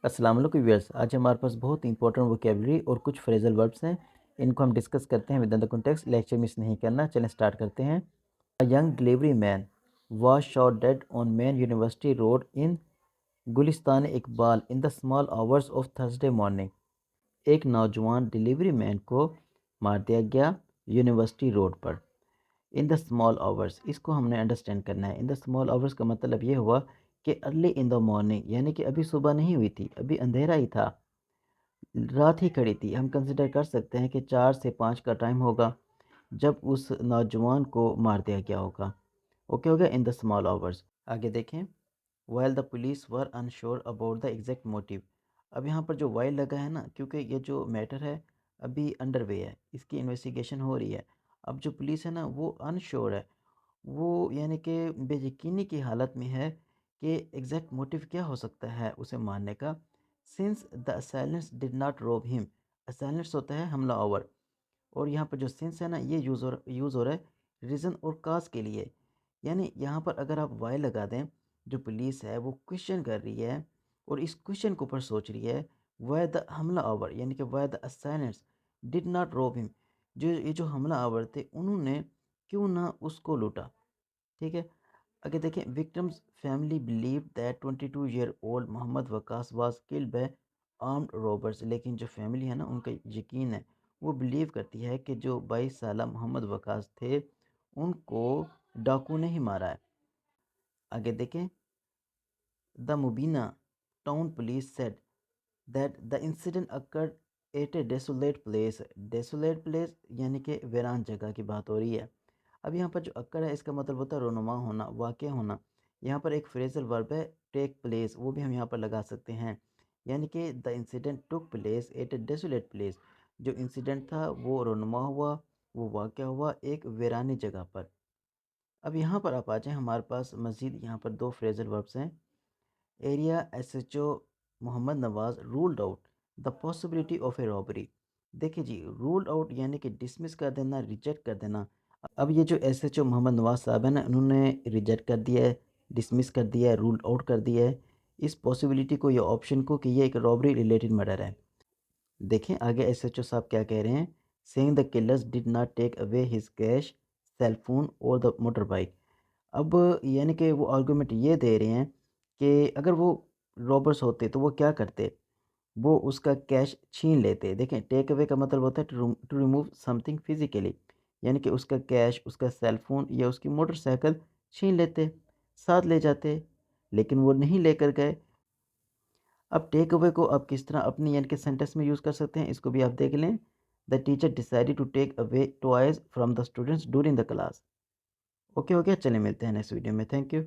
अस्सलाम वालेकुम व्यूअर्स। आज हमारे पास बहुत इंपॉर्टेंट वोकेबलरी और कुछ फ्रेजल वर्ब्स हैं। इनको हम डिस्कस करते हैं with in the context. Lecture miss नहीं करना। चलें स्टार्ट करते हैं। A young delivery man was shot dead on main university road in Gulistan Iqbal in the small hours of Thursday morning. एक नौजवान डिलीवरी मैन को मार दिया गया यूनिवर्सिटी रोड पर। इन द स्मॉल आवर्स, इसको हमने अंडरस्टैंड करना है। इन द स्मॉल आवर्स का मतलब ये हुआ कि अर्ली इन द मॉर्निंग, यानी कि अभी सुबह नहीं हुई थी, अभी अंधेरा ही था, रात ही खड़ी थी। हम कंसिडर कर सकते हैं कि 4 से 5 का टाइम होगा जब उस नौजवान को मार दिया गया होगा। ओके हो गया, इन द स्मॉल आवर्स। आगे देखें। While the police were unsure about the exact motive. अब यहाँ पर जो वाइल लगा है ना, क्योंकि ये जो मैटर है अभी अंडर वे है, इसकी इन्वेस्टिगेशन हो रही है। अब जो पुलिस है ना वो अनश्योर है, वो यानी कि बेयकीनी की हालत में है कि एग्जैक्ट मोटिव क्या हो सकता है उसे मारने का। सिंस द असाइलेंट्स डिड नॉट रोब हिम। असाइलेंट्स होता है हमला आवर, और यहाँ पर जो सिंस है ना ये यूज़ हो रहा है रीज़न और काज के लिए। यानी यहाँ पर अगर आप वाई लगा दें, जो पुलिस है वो क्वेश्चन कर रही है और इस क्वेश्चन के ऊपर सोच रही है वाई द हमला आवर, यानी कि वाई द असाइलेंट्स डिड नॉट रोब हिम। जो हमला आवर थे उन्होंने क्यों ना उसको लूटा। ठीक है। आगे देखें। Victims family believe that 22-year-old Mohammad Waqas was killed by armed robbers. लेकिन जो फैमिली है ना उनका यकीन है, वो बिलीव करती है कि जो 22 साला मोहम्मद वकास थे उनको डाकू ने ही मारा है। आगे देखें। The Mubina town police said that the incident occurred at a desolate place. Desolate place यानी कि वीरान जगह की बात हो रही है। अब यहाँ पर जो अक्कर है इसका मतलब होता है रोनुमा होना, वाक़ होना। यहाँ पर एक फ्रेजल वर्ब है टेक प्लेस, वो भी हम यहाँ पर लगा सकते हैं। यानी कि the incident took place at a desolate place. जो इंसिडेंट था वो रोनुमा हुआ, वो वाक़ हुआ एक वीरानी जगह पर। अब यहाँ पर आप आ जाएँ, हमारे पास मज़ीद यहाँ पर दो फ्रेजल वर्ब्स हैं। Area SHO Mohammad Nawaz ruled out the possibility of a robbery. देखिए जी, रूल्ड आउट यानी कि डिसमिस कर देना, रिजेक्ट कर देना। अब ये जो एसएचओ मोहम्मद नवाज साहब है ना, उन्होंने रिजेक्ट कर दिया है, डिसमिस कर दिया है, रूल्ड आउट कर दिया है इस पॉसिबिलिटी को, या ऑप्शन को, कि ये एक रॉबरी रिलेटेड मर्डर है। देखें आगे एसएचओ साहब क्या कह रहे हैं। Saying the killers did not take away his cash, cell phone और द मोटर बाइक। अब यानी कि वो आर्गूमेंट ये दे रहे हैं कि अगर वो रॉबर्स होते तो वो क्या करते, वो उसका कैश छीन लेते। देखें, टेक अवे का मतलब होता है टू रिमूव समथिंग फिजिकली, यानी कि उसका कैश, उसका सेल फोन या उसकी मोटरसाइकिल छीन लेते, साथ ले जाते, लेकिन वो नहीं लेकर गए। अब टेक अवे को आप किस तरह अपनी यानी कि सेंटेंस में यूज़ कर सकते हैं, इसको भी आप देख लें। The teacher decided to take away toys from the students during the class. Okay हो गया। चले मिलते हैं नेक्स्ट वीडियो में। Thank you.